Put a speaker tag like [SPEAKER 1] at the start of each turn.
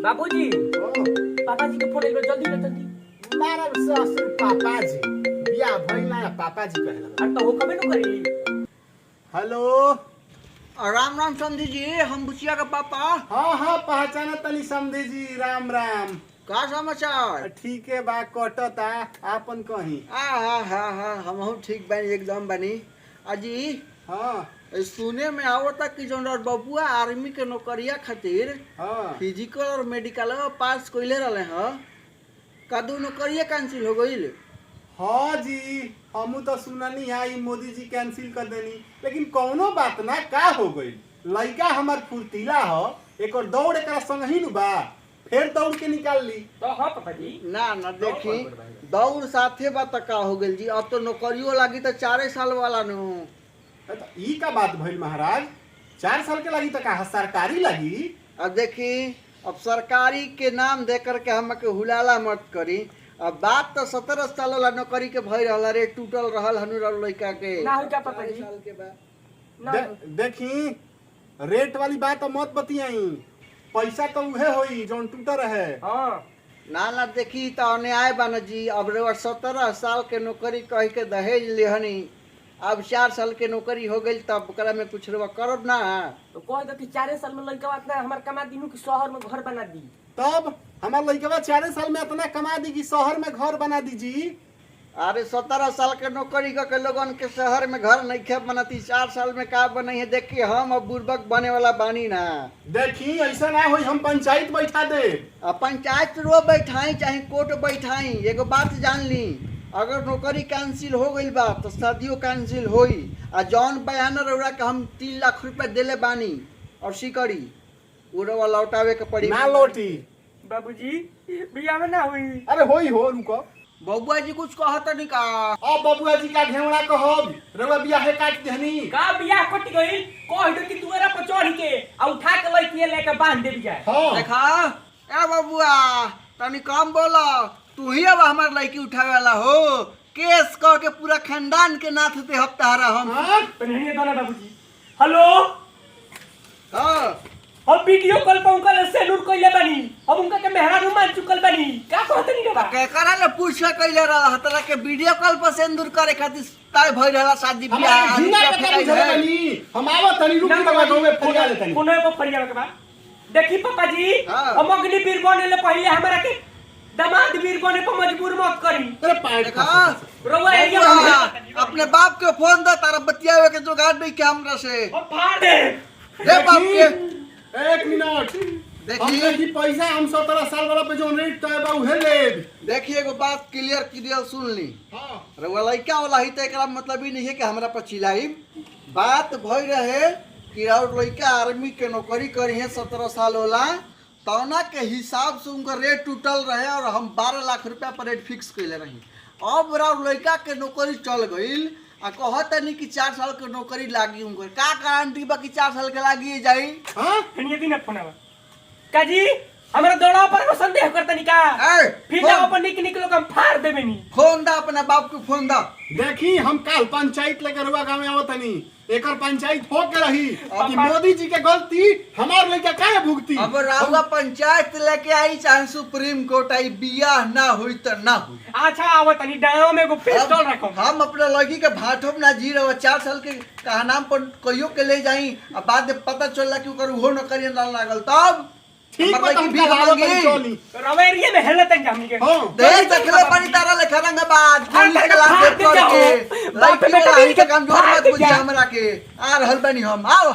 [SPEAKER 1] बाबूजी पापा जी के फोन एक जल्दी ले जल्दी
[SPEAKER 2] मारा ससुर पापा जी बिया भइला पापा जी कहला
[SPEAKER 1] अरे तो हो कबे न करी।
[SPEAKER 2] हेलो
[SPEAKER 3] राम राम समझी जी, हम बुचिया का पापा।
[SPEAKER 2] हाँ पहचाना तनी समझे जी। राम राम।
[SPEAKER 3] का समाचार?
[SPEAKER 2] ठीक है बा कटता आपन कहीं।
[SPEAKER 3] हाँ हम ठीक बनी, एकदम बनी। अजी
[SPEAKER 2] हाँ
[SPEAKER 3] सुने में आवता कि जो बबुआ आर्मी के नौकरिया खातिर
[SPEAKER 2] हाँ
[SPEAKER 3] फिजिकल और मेडिकल पास कइले रहले ह, कदू नौकरिया कैंसिल हो गइल।
[SPEAKER 2] हाँ जी हमू तो सुननी है मोदी जी कैंसिल कर देनी, लेकिन कौनो बात ना का हो गई। लड़का हमार फुर्तीला हो, एक और दौड़ एक संग ही बा, फिर दौड़ के निकाल ली।
[SPEAKER 1] तो हाँ पापा जी
[SPEAKER 3] ना देखी दौड़ साथे बा त का हो गइल जी। अब तो नौकरियो लागी तो 4 साल वाला नु।
[SPEAKER 2] तो ई का बात भइल महाराज, 4 साल के लगी तो का सरकारी लगी।
[SPEAKER 3] अब देखी, अब सरकारी के नाम दे करके हमके हुलाला मत करी। अब बात तो 17 साल वाला नौकरी के भई रहला रे, टूटल रहल हनु लड़का के
[SPEAKER 1] ना हो क्या पापा जी
[SPEAKER 3] साल के बाद
[SPEAKER 1] ना
[SPEAKER 2] देखी रेट वाली बात तो मत बतियाई, पैसा तो उहे होई जोन टूटर है।
[SPEAKER 1] हां
[SPEAKER 3] ना देखी तो अन्याय बन जी। अब रे 17 साल के नौकरी कह के दहेज लेहनी, अब 4 साल के नौकरी हो गई, तब ओकरा में कुछ रवा करब ना।
[SPEAKER 1] तो कह दो कि 4 साल में लड़का अपना हमार कमा दिनु कि शहर में घर बना दी।
[SPEAKER 2] तब हमार लड़का 4 साल में इतना कमा दी कि शहर में घर बना दीजिए।
[SPEAKER 3] अरे 17 साल के नौकरी के लोगन के शहर में घर नहीं खे बनती, 4 साल में का बनी है। देखिए हम अब बुर्बक बने वाला बानी ना।
[SPEAKER 2] देखी ऐसा ना होई, हम पंचायत बैठा दे।
[SPEAKER 3] अब पंचायत रो बैठाई चाहे कोर्ट बैठाई, एगो बात जान ली, अगर नौकरी कैंसिल हो गई बा तो शादियों कैंसिल होई। आ जौन बयान रउरा के हम 3 लाख रुपए देले बानी और सिकड़ी उड़वा लौटावे के पड़ी
[SPEAKER 2] ना लौटी।
[SPEAKER 1] बाबूजी बियाह में ना हुई।
[SPEAKER 2] अरे होई हो उनको।
[SPEAKER 3] बबुआ जी कुछ कहत नहीं का?
[SPEAKER 2] अब बबुआ जी का घेवड़ा कहब रउआ बियाह काट देहनी।
[SPEAKER 1] का बियाह कट गई, कह दो कि तुअरा पर चढ़ के आ उठा के लइके लेके बांध दे जाए।
[SPEAKER 2] हां
[SPEAKER 3] देखा ए बबुआ तनी कम बोला, तू ही अब हमार लड़की उठावे वाला हो। केस कह के पूरा खानदान के नाथ पे हफ्तारा हम।
[SPEAKER 2] हां
[SPEAKER 1] तो नहीं है दोना बाबूजी। हेलो
[SPEAKER 3] हां
[SPEAKER 1] हम वीडियो कॉल पर उनका सेलूट कइले बानी, हम उनका के मेहरारू मान चुकल बानी। का कहत नहीं बा?
[SPEAKER 3] के करा ले पूछ के कइले रहा तरा के वीडियो कॉल पर सिंदूर करे खातिर तय भई रहला शादी ब्याह।
[SPEAKER 2] हमारे जीना के काम करे बनी, हम आवत तनी रुक के बाद में फरिया ले तनी।
[SPEAKER 1] कोने पर फरिया के बा? देखी पापा जी
[SPEAKER 3] हाँ।
[SPEAKER 1] हम अग्निवीर बने ले पहले हमरा के दामाद वीर बने पर मजबूर मत करी।
[SPEAKER 2] अरे पैर
[SPEAKER 3] देखा
[SPEAKER 1] रउआ एरिया
[SPEAKER 3] बबुआ,
[SPEAKER 1] में
[SPEAKER 3] अपने बाप के फोन दे, तारा बतियावे के जुगाड़ नहीं कैमरा से।
[SPEAKER 1] हम फाड़ दे।
[SPEAKER 3] दे बाप के।
[SPEAKER 2] एक मिनट
[SPEAKER 3] देखिए
[SPEAKER 2] हमने की पैसा हम 17 साल वाला पे जो रेट तय बा उहे ले।
[SPEAKER 3] देखिए एगो बात क्लियर सुन ली।
[SPEAKER 2] हां
[SPEAKER 3] रउआ लइका वाला ही तो एकरा मतलब ही नहीं है कि हमरा पर चिल्लाई। बात भई रहे कि और लइका आर्मी के नौकरी करी है 17 साल वाला, तौना के हिसाब से उनका रेट टूटल रहे और हम 12 लाख रुपया पर रेट फिक्स कैले रही। अब और लइका के नौकरी चल गई आ कहत नहीं कि 4 साल के नौकरी लागी उनकर। का गारंटी बा कि 4 साल के लागी जाई?
[SPEAKER 2] हां
[SPEAKER 1] ये दिन फोन आवा काजी हमरा दौड़ा पर संदेह करतनी का?
[SPEAKER 3] ए
[SPEAKER 1] फिर जाओ पर निक लोग हम फाड़ देबे नी।
[SPEAKER 3] फोन दा अपना बाप के फोन दा।
[SPEAKER 2] देखी हम कल पंचायत लेकर हुआ गांव में आवत तनी, एकर पंचायत हो के रही कि मोदी जी के गलती हमार लइका काहे भुगती।
[SPEAKER 3] अब राउआ पंचायत लेके आई चाहे सुप्रीम कोर्ट आई, बियाह ना हुई तो ना हुई।
[SPEAKER 1] अच्छा आवत तनी डाँव में एगो पिस्टल रखो।
[SPEAKER 3] हम अपने लड़की के भाटोब ना जी रहे 4 साल के कहा नाम पर कहियो के ले जाई, अब बाद में पता चलला कि ओकर उहो नौकरी ना लागल, तब
[SPEAKER 2] ठीक
[SPEAKER 3] हमर
[SPEAKER 2] बा
[SPEAKER 3] लड़की
[SPEAKER 2] हम
[SPEAKER 3] भी
[SPEAKER 2] कहावत
[SPEAKER 3] मांगी।
[SPEAKER 2] चली।
[SPEAKER 1] रवेरिया में हेलत है हमनी के।
[SPEAKER 2] हां
[SPEAKER 3] देख देखले बड़ी तारा लेखा रंग बात पुलिस के लाभ देख के लड़की वाला ही के कमजोर मत बुझ हमरा के। आ रहल बनी हम आओ।